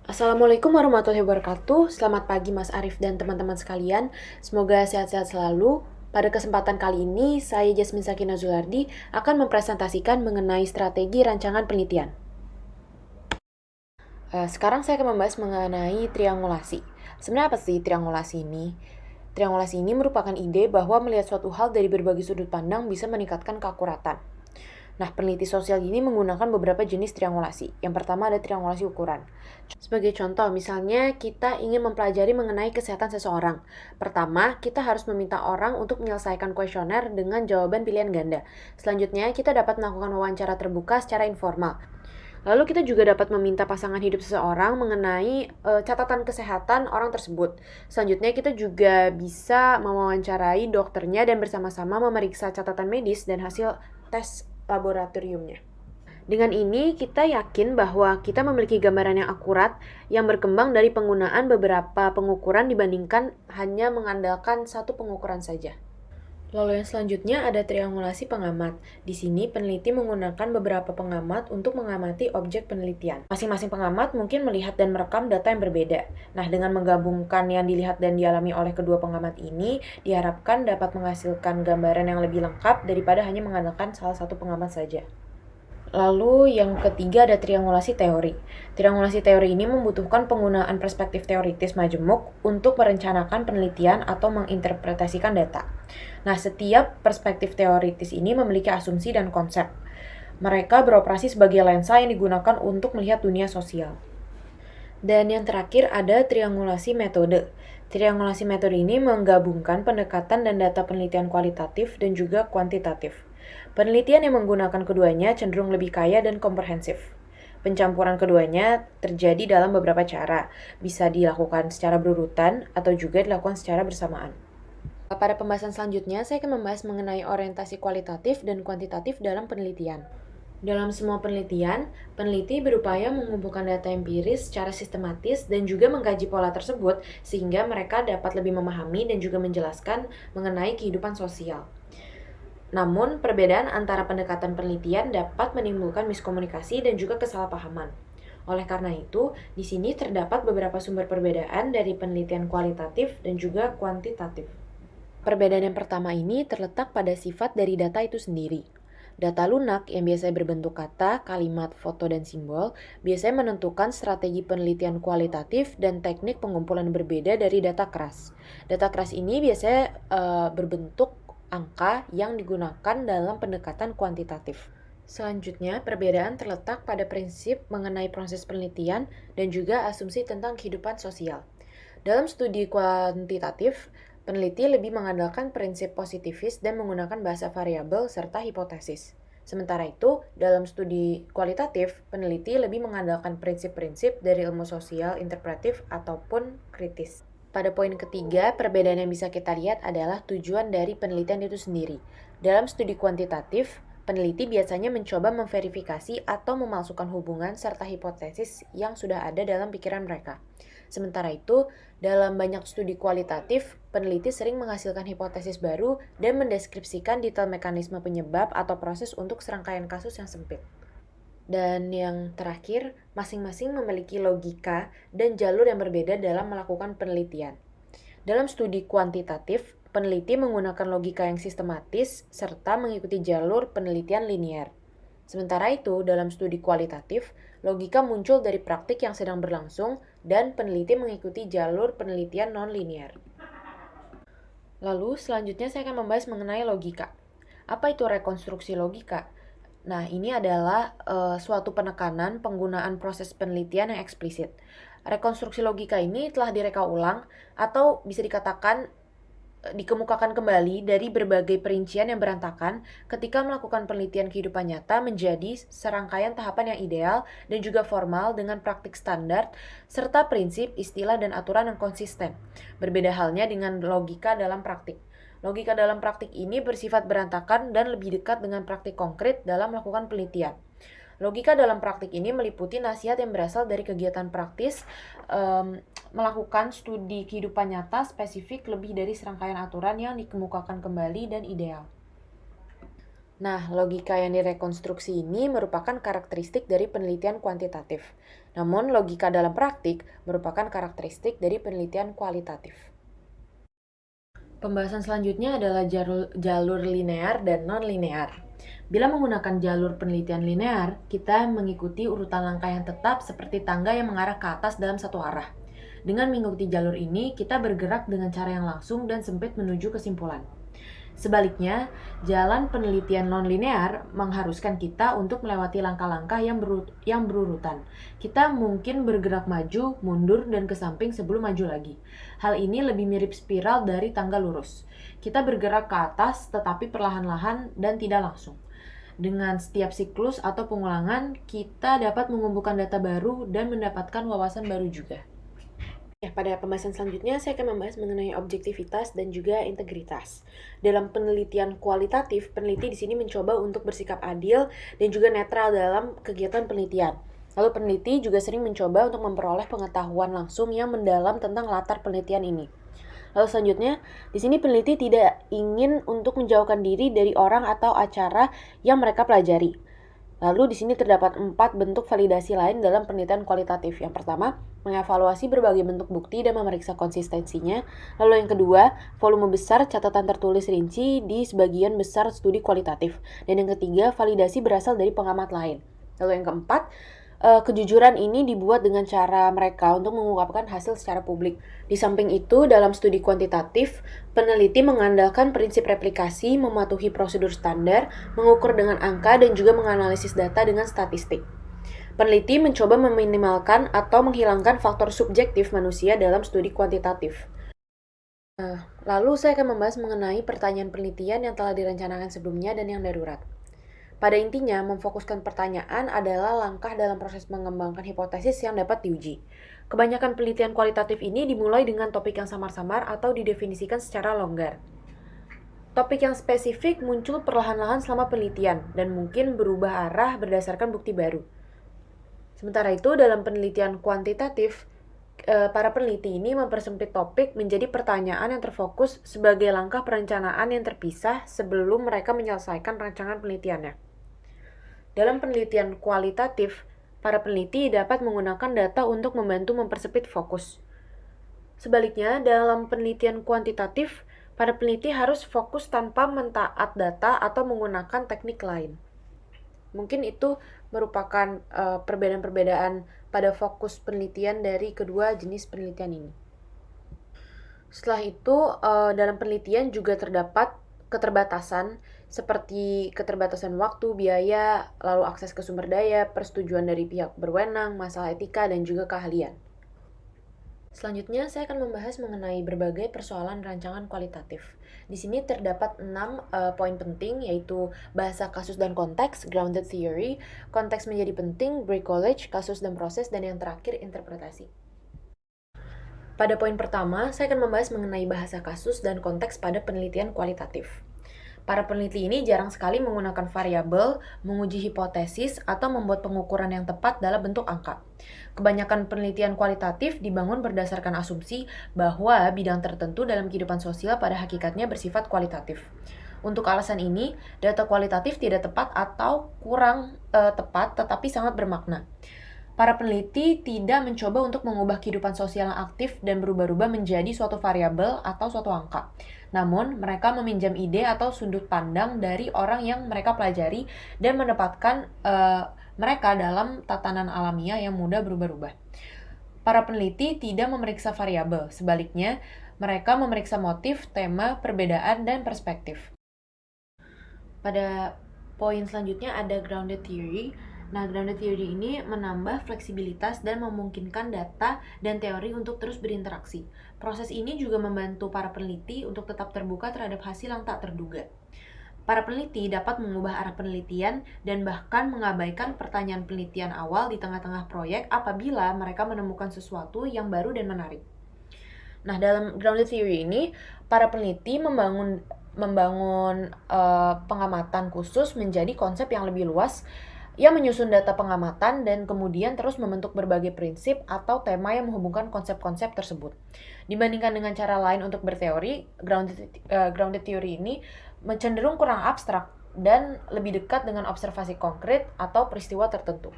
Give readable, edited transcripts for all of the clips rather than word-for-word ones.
Assalamualaikum warahmatullahi wabarakatuh. Selamat pagi Mas Arif dan teman-teman sekalian. Semoga sehat-sehat selalu. Pada kesempatan kali ini, saya Jasmine Sakina Zulardi akan mempresentasikan mengenai strategi rancangan penelitian. Sekarang saya akan membahas mengenai triangulasi. Sebenarnya apa sih triangulasi ini? Triangulasi ini merupakan ide bahwa melihat suatu hal dari berbagai sudut pandang bisa meningkatkan keakuratan. Nah, peneliti sosial ini menggunakan beberapa jenis triangulasi. Yang pertama ada triangulasi ukuran. Sebagai contoh, misalnya kita ingin mempelajari mengenai kesehatan seseorang. Pertama, kita harus meminta orang untuk menyelesaikan kuesioner dengan jawaban pilihan ganda. Selanjutnya, kita dapat melakukan wawancara terbuka secara informal. Lalu kita juga dapat meminta pasangan hidup seseorang mengenai catatan kesehatan orang tersebut. Selanjutnya kita juga bisa mewawancarai dokternya dan bersama-sama memeriksa catatan medis dan hasil tes laboratoriumnya. Dengan ini, kita yakin bahwa kita memiliki gambaran yang akurat yang berkembang dari penggunaan beberapa pengukuran dibandingkan hanya mengandalkan satu pengukuran saja. Lalu yang selanjutnya ada triangulasi pengamat. Di sini peneliti menggunakan beberapa pengamat untuk mengamati objek penelitian. Masing-masing pengamat mungkin melihat dan merekam data yang berbeda. Nah, dengan menggabungkan yang dilihat dan dialami oleh kedua pengamat ini, diharapkan dapat menghasilkan gambaran yang lebih lengkap daripada hanya mengandalkan salah satu pengamat saja. Lalu yang ketiga ada triangulasi teori. Triangulasi teori ini membutuhkan penggunaan perspektif teoritis majemuk untuk merencanakan penelitian atau menginterpretasikan data. Nah, setiap perspektif teoritis ini memiliki asumsi dan konsep. Mereka beroperasi sebagai lensa yang digunakan untuk melihat dunia sosial. Dan yang terakhir ada triangulasi metode. Triangulasi metode ini menggabungkan pendekatan dan data penelitian kualitatif dan juga kuantitatif. Penelitian yang menggunakan keduanya cenderung lebih kaya dan komprehensif. Pencampuran keduanya terjadi dalam beberapa cara, bisa dilakukan secara berurutan atau juga dilakukan secara bersamaan. Pada pembahasan selanjutnya, saya akan membahas mengenai orientasi kualitatif dan kuantitatif dalam penelitian. Dalam semua penelitian, peneliti berupaya mengumpulkan data empiris secara sistematis dan juga mengkaji pola tersebut sehingga mereka dapat lebih memahami dan juga menjelaskan mengenai kehidupan sosial. Namun, perbedaan antara pendekatan penelitian dapat menimbulkan miskomunikasi dan juga kesalahpahaman. Oleh karena itu, di sini terdapat beberapa sumber perbedaan dari penelitian kualitatif dan juga kuantitatif. Perbedaan yang pertama ini terletak pada sifat dari data itu sendiri. Data lunak yang biasanya berbentuk kata, kalimat, foto, dan simbol biasanya menentukan strategi penelitian kualitatif dan teknik pengumpulan berbeda dari data keras. Data keras ini biasanya berbentuk angka yang digunakan dalam pendekatan kuantitatif. Selanjutnya, perbedaan terletak pada prinsip mengenai proses penelitian dan juga asumsi tentang kehidupan sosial. Dalam studi kuantitatif, peneliti lebih mengandalkan prinsip positivis dan menggunakan bahasa variabel serta hipotesis. Sementara itu, dalam studi kualitatif, peneliti lebih mengandalkan prinsip-prinsip dari ilmu sosial interpretif ataupun kritis. Pada poin ketiga, perbedaan yang bisa kita lihat adalah tujuan dari penelitian itu sendiri. Dalam studi kuantitatif, peneliti biasanya mencoba memverifikasi atau memalsukan hubungan serta hipotesis yang sudah ada dalam pikiran mereka. Sementara itu, dalam banyak studi kualitatif, peneliti sering menghasilkan hipotesis baru dan mendeskripsikan detail mekanisme penyebab atau proses untuk serangkaian kasus yang sempit. Dan yang terakhir, masing-masing memiliki logika dan jalur yang berbeda dalam melakukan penelitian. Dalam studi kuantitatif, peneliti menggunakan logika yang sistematis serta mengikuti jalur penelitian linear. Sementara itu, dalam studi kualitatif, logika muncul dari praktik yang sedang berlangsung dan peneliti mengikuti jalur penelitian non-linear. Lalu, selanjutnya saya akan membahas mengenai logika. Apa itu rekonstruksi logika? Nah, ini adalah suatu penekanan penggunaan proses penelitian yang eksplisit. Rekonstruksi logika ini telah direka ulang atau bisa dikatakan dikemukakan kembali dari berbagai perincian yang berantakan ketika melakukan penelitian kehidupan nyata menjadi serangkaian tahapan yang ideal dan juga formal dengan praktik standar serta prinsip, istilah, dan aturan yang konsisten. Berbeda halnya dengan logika dalam praktik. Logika dalam praktik ini bersifat berantakan dan lebih dekat dengan praktik konkret dalam melakukan penelitian. Logika dalam praktik ini meliputi nasihat yang berasal dari kegiatan praktis, melakukan studi kehidupan nyata spesifik lebih dari serangkaian aturan yang dikemukakan kembali dan ideal. Nah, logika yang direkonstruksi ini merupakan karakteristik dari penelitian kuantitatif. Namun, logika dalam praktik merupakan karakteristik dari penelitian kualitatif. Pembahasan selanjutnya adalah jalur linear dan non-linear. Bila menggunakan jalur penelitian linear, kita mengikuti urutan langkah yang tetap seperti tangga yang mengarah ke atas dalam satu arah. Dengan mengikuti jalur ini, kita bergerak dengan cara yang langsung dan sempit menuju kesimpulan. Sebaliknya, jalan penelitian non-linear mengharuskan kita untuk melewati langkah-langkah yang berurutan. Kita mungkin bergerak maju, mundur, dan ke samping sebelum maju lagi. Hal ini lebih mirip spiral dari tangga lurus. Kita bergerak ke atas tetapi perlahan-lahan dan tidak langsung. Dengan setiap siklus atau pengulangan, kita dapat mengumpulkan data baru dan mendapatkan wawasan baru juga. Ya, pada pembahasan selanjutnya saya akan membahas mengenai objektivitas dan juga integritas. Dalam penelitian kualitatif, peneliti di sini mencoba untuk bersikap adil dan juga netral dalam kegiatan penelitian. Lalu peneliti juga sering mencoba untuk memperoleh pengetahuan langsung yang mendalam tentang latar penelitian ini. Lalu selanjutnya, di sini peneliti tidak ingin untuk menjauhkan diri dari orang atau acara yang mereka pelajari. Lalu di sini terdapat 4 bentuk validasi lain dalam penelitian kualitatif. Yang pertama, mengevaluasi berbagai bentuk bukti dan memeriksa konsistensinya. Lalu yang kedua, volume besar catatan tertulis rinci di sebagian besar studi kualitatif. Dan yang ketiga, validasi berasal dari pengamat lain. Lalu yang keempat, kejujuran ini dibuat dengan cara mereka untuk mengungkapkan hasil secara publik. Di samping itu, dalam studi kuantitatif, peneliti mengandalkan prinsip replikasi, mematuhi prosedur standar, mengukur dengan angka, dan juga menganalisis data dengan statistik. Peneliti mencoba meminimalkan atau menghilangkan faktor subjektif manusia dalam studi kuantitatif. Lalu saya akan membahas mengenai pertanyaan penelitian yang telah direncanakan sebelumnya dan yang darurat. Pada intinya, memfokuskan pertanyaan adalah langkah dalam proses mengembangkan hipotesis yang dapat diuji. Kebanyakan penelitian kualitatif ini dimulai dengan topik yang samar-samar atau didefinisikan secara longgar. Topik yang spesifik muncul perlahan-lahan selama penelitian dan mungkin berubah arah berdasarkan bukti baru. Sementara itu, dalam penelitian kuantitatif, para peneliti ini mempersempit topik menjadi pertanyaan yang terfokus sebagai langkah perencanaan yang terpisah sebelum mereka menyelesaikan rancangan penelitiannya. Dalam penelitian kualitatif, para peneliti dapat menggunakan data untuk membantu mempersempit fokus. Sebaliknya, dalam penelitian kuantitatif, para peneliti harus fokus tanpa mentaat data atau menggunakan teknik lain. Mungkin itu merupakan perbedaan-perbedaan pada fokus penelitian dari kedua jenis penelitian ini. Setelah itu, dalam penelitian juga terdapat keterbatasan seperti keterbatasan waktu, biaya, lalu akses ke sumber daya, persetujuan dari pihak berwenang, masalah etika, dan juga keahlian. Selanjutnya, saya akan membahas mengenai berbagai persoalan rancangan kualitatif. Di sini terdapat 6 poin penting, yaitu bahasa kasus dan konteks, grounded theory, konteks menjadi penting, bricolage, kasus dan proses, dan yang terakhir, interpretasi. Pada poin pertama, saya akan membahas mengenai bahasa kasus dan konteks pada penelitian kualitatif. Para peneliti ini jarang sekali menggunakan variabel, menguji hipotesis, atau membuat pengukuran yang tepat dalam bentuk angka. Kebanyakan penelitian kualitatif dibangun berdasarkan asumsi bahwa bidang tertentu dalam kehidupan sosial pada hakikatnya bersifat kualitatif. Untuk alasan ini, data kualitatif tidak tepat atau kurang tepat tetapi sangat bermakna. Para peneliti tidak mencoba untuk mengubah kehidupan sosial yang aktif dan berubah-ubah menjadi suatu variabel atau suatu angka. Namun, mereka meminjam ide atau sudut pandang dari orang yang mereka pelajari dan menempatkan mereka dalam tatanan alamiah yang mudah berubah-ubah. Para peneliti tidak memeriksa variabel, sebaliknya, mereka memeriksa motif, tema, perbedaan, dan perspektif. Pada poin selanjutnya ada grounded theory. Nah, grounded theory ini menambah fleksibilitas dan memungkinkan data dan teori untuk terus berinteraksi. Proses ini juga membantu para peneliti untuk tetap terbuka terhadap hasil yang tak terduga. Para peneliti dapat mengubah arah penelitian dan bahkan mengabaikan pertanyaan penelitian awal di tengah-tengah proyek apabila mereka menemukan sesuatu yang baru dan menarik. Nah, dalam grounded theory ini, para peneliti membangun pengamatan khusus menjadi konsep yang lebih luas. Ia menyusun data pengamatan dan kemudian terus membentuk berbagai prinsip atau tema yang menghubungkan konsep-konsep tersebut. Dibandingkan dengan cara lain untuk berteori, grounded theory ini cenderung kurang abstrak dan lebih dekat dengan observasi konkret atau peristiwa tertentu.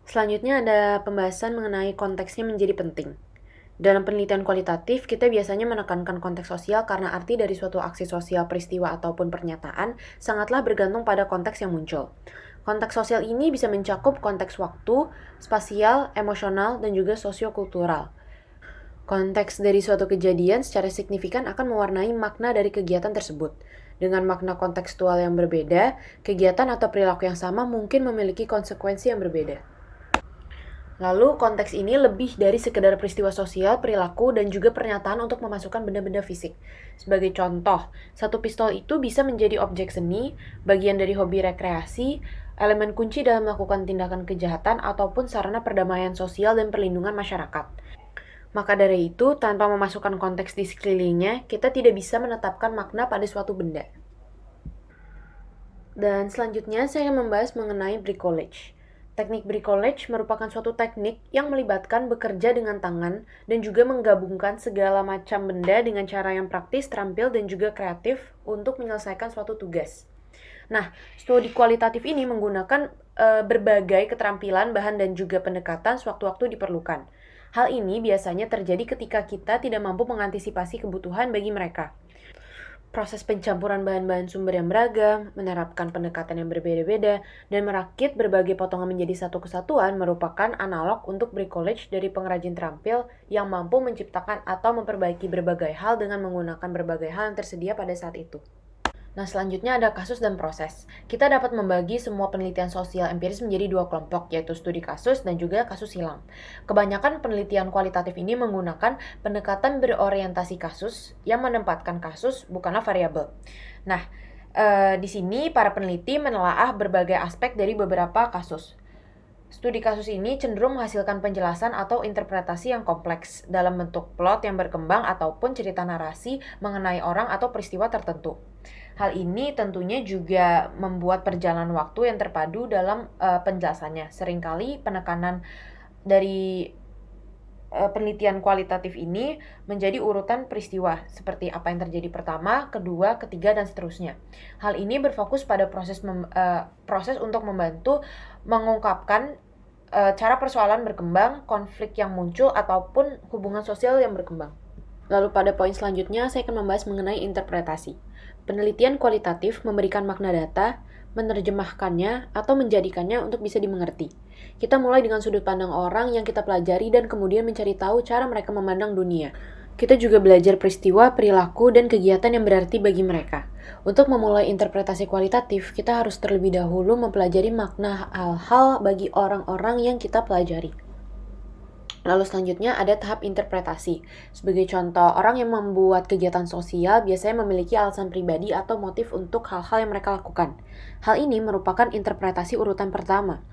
Selanjutnya ada pembahasan mengenai konteksnya menjadi penting. Dalam penelitian kualitatif, kita biasanya menekankan konteks sosial karena arti dari suatu aksi sosial, peristiwa, ataupun pernyataan sangatlah bergantung pada konteks yang muncul. Konteks sosial ini bisa mencakup konteks waktu, spasial, emosional, dan juga sosiokultural. Konteks dari suatu kejadian secara signifikan akan mewarnai makna dari kegiatan tersebut. Dengan makna kontekstual yang berbeda, kegiatan atau perilaku yang sama mungkin memiliki konsekuensi yang berbeda. Lalu, konteks ini lebih dari sekedar peristiwa sosial, perilaku, dan juga pernyataan untuk memasukkan benda-benda fisik. Sebagai contoh, satu pistol itu bisa menjadi objek seni, bagian dari hobi rekreasi, elemen kunci dalam melakukan tindakan kejahatan, ataupun sarana perdamaian sosial dan perlindungan masyarakat. Maka dari itu, tanpa memasukkan konteks di sekelilingnya, kita tidak bisa menetapkan makna pada suatu benda. Dan selanjutnya, saya akan membahas mengenai bricolage. Teknik bricolage merupakan suatu teknik yang melibatkan bekerja dengan tangan dan juga menggabungkan segala macam benda dengan cara yang praktis, terampil, dan juga kreatif untuk menyelesaikan suatu tugas. Nah, studi kualitatif ini menggunakan berbagai keterampilan, bahan, dan juga pendekatan sewaktu-waktu diperlukan. Hal ini biasanya terjadi ketika kita tidak mampu mengantisipasi kebutuhan bagi mereka. Proses pencampuran bahan-bahan sumber yang beragam, menerapkan pendekatan yang berbeda-beda, dan merakit berbagai potongan menjadi satu kesatuan merupakan analog untuk bricolage dari pengrajin terampil yang mampu menciptakan atau memperbaiki berbagai hal dengan menggunakan berbagai hal yang tersedia pada saat itu. Nah, selanjutnya ada kasus dan proses. Kita dapat membagi semua penelitian sosial empiris menjadi dua kelompok, yaitu studi kasus dan juga kasus silang. Kebanyakan penelitian kualitatif ini menggunakan pendekatan berorientasi kasus yang menempatkan kasus bukanlah variabel. Nah, di sini para peneliti menelaah berbagai aspek dari beberapa kasus. Studi kasus ini cenderung menghasilkan penjelasan atau interpretasi yang kompleks dalam bentuk plot yang berkembang ataupun cerita narasi mengenai orang atau peristiwa tertentu. Hal ini tentunya juga membuat perjalanan waktu yang terpadu dalam penjelasannya. Seringkali penekanan dari penelitian kualitatif ini menjadi urutan peristiwa, seperti apa yang terjadi pertama, kedua, ketiga, dan seterusnya. Hal ini berfokus pada proses untuk membantu mengungkapkan cara persoalan berkembang, konflik yang muncul, ataupun hubungan sosial yang berkembang. Lalu pada poin selanjutnya, saya akan membahas mengenai interpretasi. Penelitian kualitatif memberikan makna data, menerjemahkannya, atau menjadikannya untuk bisa dimengerti. Kita mulai dengan sudut pandang orang yang kita pelajari dan kemudian mencari tahu cara mereka memandang dunia. Kita juga belajar peristiwa, perilaku, dan kegiatan yang berarti bagi mereka. Untuk memulai interpretasi kualitatif, kita harus terlebih dahulu mempelajari makna hal-hal bagi orang-orang yang kita pelajari. Lalu selanjutnya ada tahap interpretasi. Sebagai contoh, orang yang membuat kegiatan sosial biasanya memiliki alasan pribadi atau motif untuk hal-hal yang mereka lakukan. Hal ini merupakan interpretasi urutan pertama.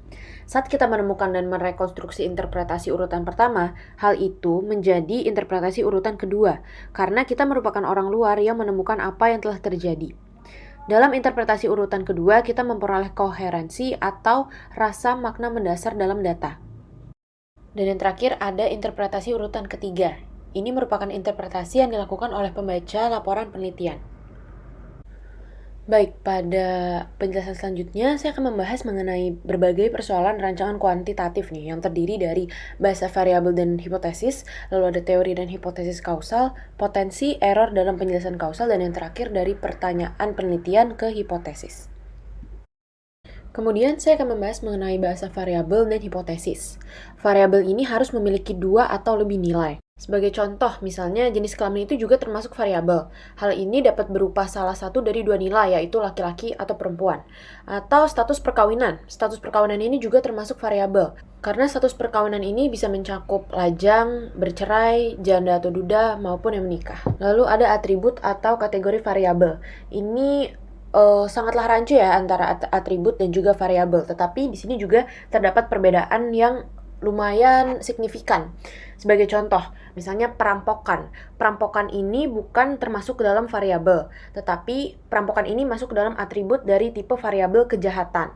Saat kita menemukan dan merekonstruksi interpretasi urutan pertama, hal itu menjadi interpretasi urutan kedua, karena kita merupakan orang luar yang menemukan apa yang telah terjadi. Dalam interpretasi urutan kedua, kita memperoleh koherensi atau rasa makna mendasar dalam data. Dan yang terakhir ada interpretasi urutan ketiga. Ini merupakan interpretasi yang dilakukan oleh pembaca laporan penelitian. Baik, pada penjelasan selanjutnya saya akan membahas mengenai berbagai persoalan rancangan kuantitatif nih, yang terdiri dari bahasa variabel dan hipotesis, lalu ada teori dan hipotesis kausal, potensi, error dalam penjelasan kausal, dan yang terakhir dari pertanyaan penelitian ke hipotesis. Kemudian saya akan membahas mengenai bahasa variabel dan hipotesis. Variabel ini harus memiliki dua atau lebih nilai. Sebagai contoh, misalnya jenis kelamin itu juga termasuk variabel. Hal ini dapat berupa salah satu dari dua nilai, yaitu laki-laki atau perempuan. Atau status perkawinan. Status perkawinan ini juga termasuk variabel. Karena status perkawinan ini bisa mencakup lajang, bercerai, janda atau duda, maupun yang menikah. Lalu ada atribut atau kategori variabel. Ini sangatlah rancu ya antara atribut dan juga variabel, tetapi di sini juga terdapat perbedaan yang lumayan signifikan. Sebagai contoh, misalnya perampokan. Perampokan ini bukan termasuk ke dalam variabel, tetapi perampokan ini masuk ke dalam atribut dari tipe variabel kejahatan.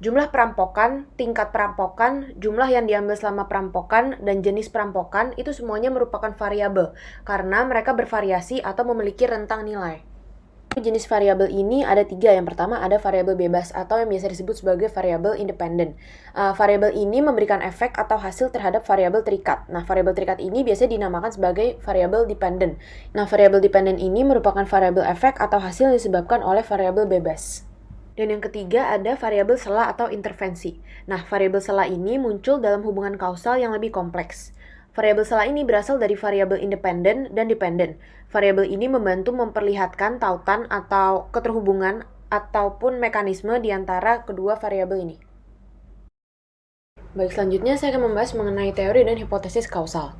Jumlah perampokan, tingkat perampokan, jumlah yang diambil selama perampokan, dan jenis perampokan itu semuanya merupakan variabel karena mereka bervariasi atau memiliki rentang nilai. Jenis variabel ini ada 3. Yang pertama ada variabel bebas atau yang biasa disebut sebagai variabel independen. Variabel ini memberikan efek atau hasil terhadap variabel terikat. Nah, variabel terikat ini biasanya dinamakan sebagai variabel dependen. Nah, variabel dependen ini merupakan variabel efek atau hasil yang disebabkan oleh variabel bebas. Dan yang ketiga ada variabel sela atau intervensi. Nah, variabel sela ini muncul dalam hubungan kausal yang lebih kompleks. Variabel sela ini berasal dari variabel independen dan dependen. Variabel ini membantu memperlihatkan tautan atau keterhubungan ataupun mekanisme di antara kedua variabel ini. Baik, selanjutnya saya akan membahas mengenai teori dan hipotesis kausal.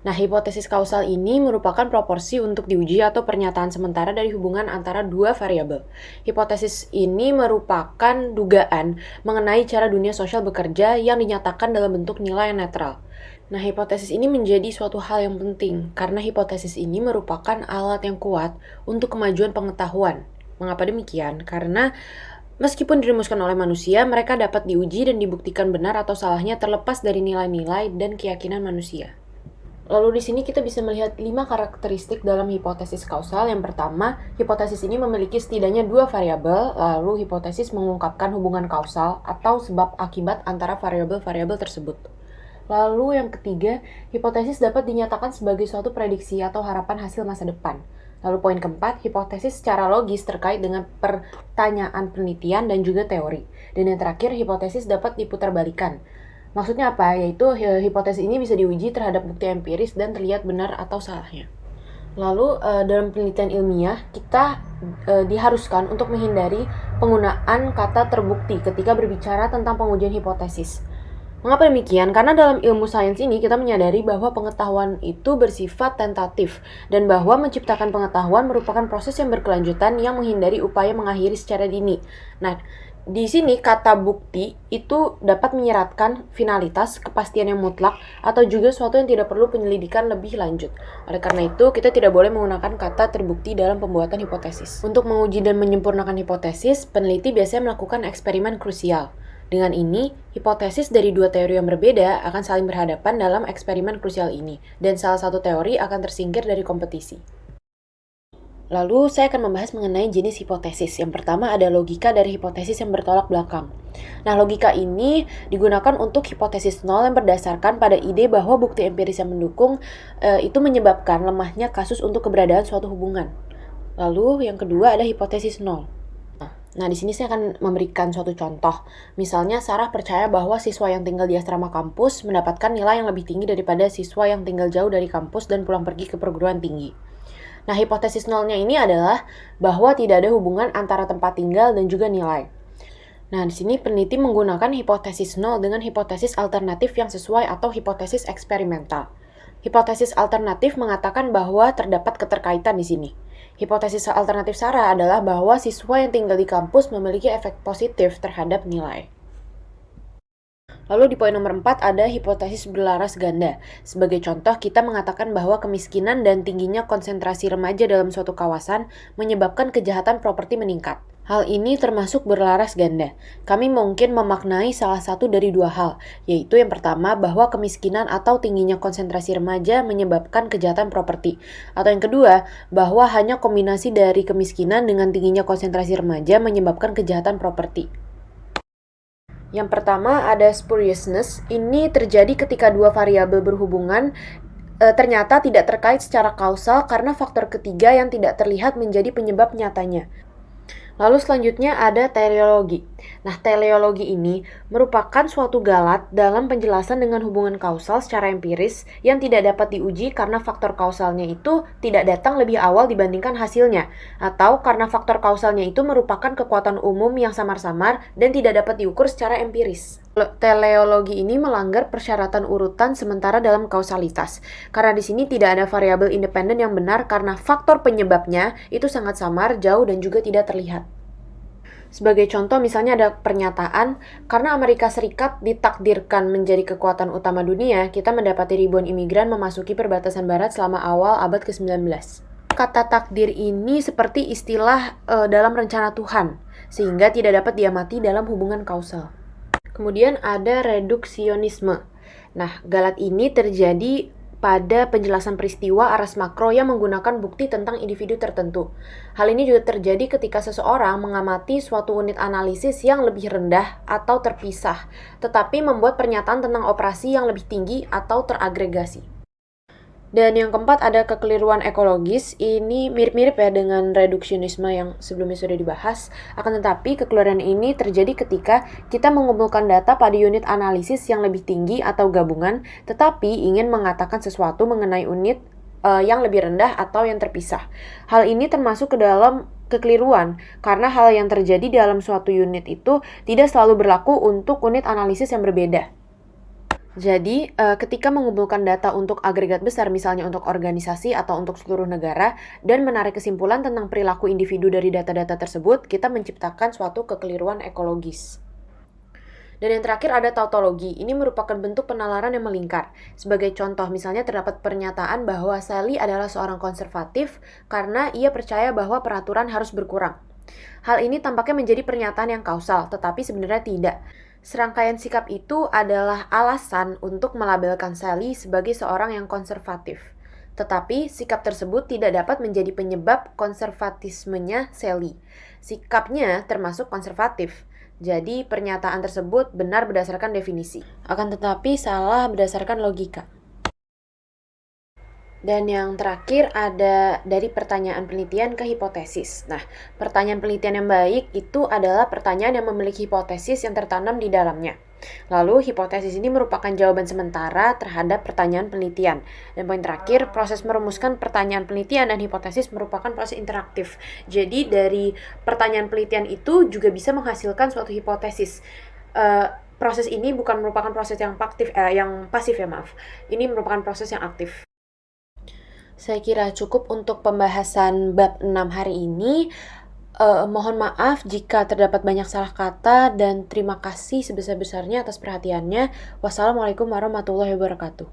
Nah, hipotesis kausal ini merupakan proporsi untuk diuji atau pernyataan sementara dari hubungan antara dua variabel. Hipotesis ini merupakan dugaan mengenai cara dunia sosial bekerja yang dinyatakan dalam bentuk nilai yang netral. Nah, hipotesis ini menjadi suatu hal yang penting karena hipotesis ini merupakan alat yang kuat untuk kemajuan pengetahuan. Mengapa demikian? Karena meskipun dirumuskan oleh manusia, mereka dapat diuji dan dibuktikan benar atau salahnya terlepas dari nilai-nilai dan keyakinan manusia. Lalu di sini kita bisa melihat 5 karakteristik dalam hipotesis kausal. Yang pertama, hipotesis ini memiliki setidaknya 2 variabel, lalu hipotesis mengungkapkan hubungan kausal atau sebab akibat antara variabel-variabel tersebut. Lalu yang ketiga, hipotesis dapat dinyatakan sebagai suatu prediksi atau harapan hasil masa depan. Lalu poin keempat, hipotesis secara logis terkait dengan pertanyaan penelitian dan juga teori. Dan yang terakhir, hipotesis dapat diputarbalikan. Maksudnya apa? Yaitu hipotesis ini bisa diuji terhadap bukti empiris dan terlihat benar atau salahnya. Lalu dalam penelitian ilmiah, kita diharuskan untuk menghindari penggunaan kata terbukti ketika berbicara tentang pengujian hipotesis. Mengapa demikian? Karena dalam ilmu sains ini kita menyadari bahwa pengetahuan itu bersifat tentatif dan bahwa menciptakan pengetahuan merupakan proses yang berkelanjutan yang menghindari upaya mengakhiri secara dini. Nah, di sini kata bukti itu dapat menyeratkan finalitas, kepastian yang mutlak, atau juga sesuatu yang tidak perlu penyelidikan lebih lanjut. Oleh karena itu, kita tidak boleh menggunakan kata terbukti dalam pembuatan hipotesis. Untuk menguji dan menyempurnakan hipotesis, peneliti biasanya melakukan eksperimen krusial. Dengan ini, hipotesis dari dua teori yang berbeda akan saling berhadapan dalam eksperimen krusial ini, dan salah satu teori akan tersingkir dari kompetisi. Lalu, saya akan membahas mengenai jenis hipotesis. Yang pertama ada logika dari hipotesis yang bertolak belakang. Nah, logika ini digunakan untuk hipotesis nol yang berdasarkan pada ide bahwa bukti empiris yang mendukung itu menyebabkan lemahnya kasus untuk keberadaan suatu hubungan. Lalu, yang kedua ada hipotesis nol. Nah, di sini saya akan memberikan suatu contoh. Misalnya, Sarah percaya bahwa siswa yang tinggal di asrama kampus mendapatkan nilai yang lebih tinggi daripada siswa yang tinggal jauh dari kampus dan pulang pergi ke perguruan tinggi. Nah, hipotesis nolnya ini adalah bahwa tidak ada hubungan antara tempat tinggal dan juga nilai. Nah, di sini peneliti menggunakan hipotesis nol dengan hipotesis alternatif yang sesuai atau hipotesis eksperimental. Hipotesis alternatif mengatakan bahwa terdapat keterkaitan di sini. Hipotesis alternatif Sarah adalah bahwa siswa yang tinggal di kampus memiliki efek positif terhadap nilai. Lalu di poin nomor 4 ada hipotesis berlaras ganda. Sebagai contoh, kita mengatakan bahwa kemiskinan dan tingginya konsentrasi remaja dalam suatu kawasan menyebabkan kejahatan properti meningkat. Hal ini termasuk berlaras ganda. Kami mungkin memaknai salah satu dari dua hal, yaitu yang pertama bahwa kemiskinan atau tingginya konsentrasi remaja menyebabkan kejahatan properti. Atau yang kedua, bahwa hanya kombinasi dari kemiskinan dengan tingginya konsentrasi remaja menyebabkan kejahatan properti. Yang pertama ada spuriousness. Ini terjadi ketika dua variabel berhubungan ternyata tidak terkait secara kausal karena faktor ketiga yang tidak terlihat menjadi penyebab nyatanya. Lalu selanjutnya ada teleologi. Nah, teleologi ini merupakan suatu galat dalam penjelasan dengan hubungan kausal secara empiris yang tidak dapat diuji karena faktor kausalnya itu tidak datang lebih awal dibandingkan hasilnya, atau karena faktor kausalnya itu merupakan kekuatan umum yang samar-samar dan tidak dapat diukur secara empiris. Teleologi ini melanggar persyaratan urutan sementara dalam kausalitas, karena di sini tidak ada variabel independen yang benar karena faktor penyebabnya itu sangat samar, jauh, dan juga tidak terlihat. Sebagai contoh, misalnya ada pernyataan, karena Amerika Serikat ditakdirkan menjadi kekuatan utama dunia, kita mendapati ribuan imigran memasuki perbatasan barat selama awal abad ke-19. Kata takdir ini seperti istilah dalam rencana Tuhan, sehingga tidak dapat diamati dalam hubungan kausal. Kemudian ada reduksionisme. Nah, galat ini terjadi pada penjelasan peristiwa aras makro yang menggunakan bukti tentang individu tertentu. Hal ini juga terjadi ketika seseorang mengamati suatu unit analisis yang lebih rendah atau terpisah, tetapi membuat pernyataan tentang operasi yang lebih tinggi atau teragregasi. Dan yang keempat ada kekeliruan ekologis. Ini mirip-mirip ya dengan reduksionisme yang sebelumnya sudah dibahas. Akan tetapi kekeliruan ini terjadi ketika kita mengumpulkan data pada unit analisis yang lebih tinggi atau gabungan, tetapi ingin mengatakan sesuatu mengenai unit yang lebih rendah atau yang terpisah. Hal ini termasuk ke dalam kekeliruan, karena hal yang terjadi dalam suatu unit itu tidak selalu berlaku untuk unit analisis yang berbeda. Jadi, ketika mengumpulkan data untuk agregat besar, misalnya untuk organisasi atau untuk seluruh negara, dan menarik kesimpulan tentang perilaku individu dari data-data tersebut, kita menciptakan suatu kekeliruan ekologis. Dan yang terakhir ada tautologi. Ini merupakan bentuk penalaran yang melingkar. Sebagai contoh, misalnya terdapat pernyataan bahwa Sally adalah seorang konservatif karena ia percaya bahwa peraturan harus berkurang. Hal ini tampaknya menjadi pernyataan yang kausal, tetapi sebenarnya tidak. Serangkaian sikap itu adalah alasan untuk melabelkan Sally sebagai seorang yang konservatif. Tetapi sikap tersebut tidak dapat menjadi penyebab konservatismenya Sally. Sikapnya termasuk konservatif. Jadi pernyataan tersebut benar berdasarkan definisi, akan tetapi salah berdasarkan logika. Dan yang terakhir ada dari pertanyaan penelitian ke hipotesis. Nah, pertanyaan penelitian yang baik itu adalah pertanyaan yang memiliki hipotesis yang tertanam di dalamnya. Lalu, hipotesis ini merupakan jawaban sementara terhadap pertanyaan penelitian. Dan poin terakhir, proses merumuskan pertanyaan penelitian dan hipotesis merupakan proses interaktif. Jadi, dari pertanyaan penelitian itu juga bisa menghasilkan suatu hipotesis. Proses ini bukan merupakan proses yang pasif ya, maaf. Ini merupakan proses yang aktif. Saya kira cukup untuk pembahasan bab 6 hari ini. Mohon maaf jika terdapat banyak salah kata dan terima kasih sebesar-besarnya atas perhatiannya. Wassalamualaikum warahmatullahi wabarakatuh.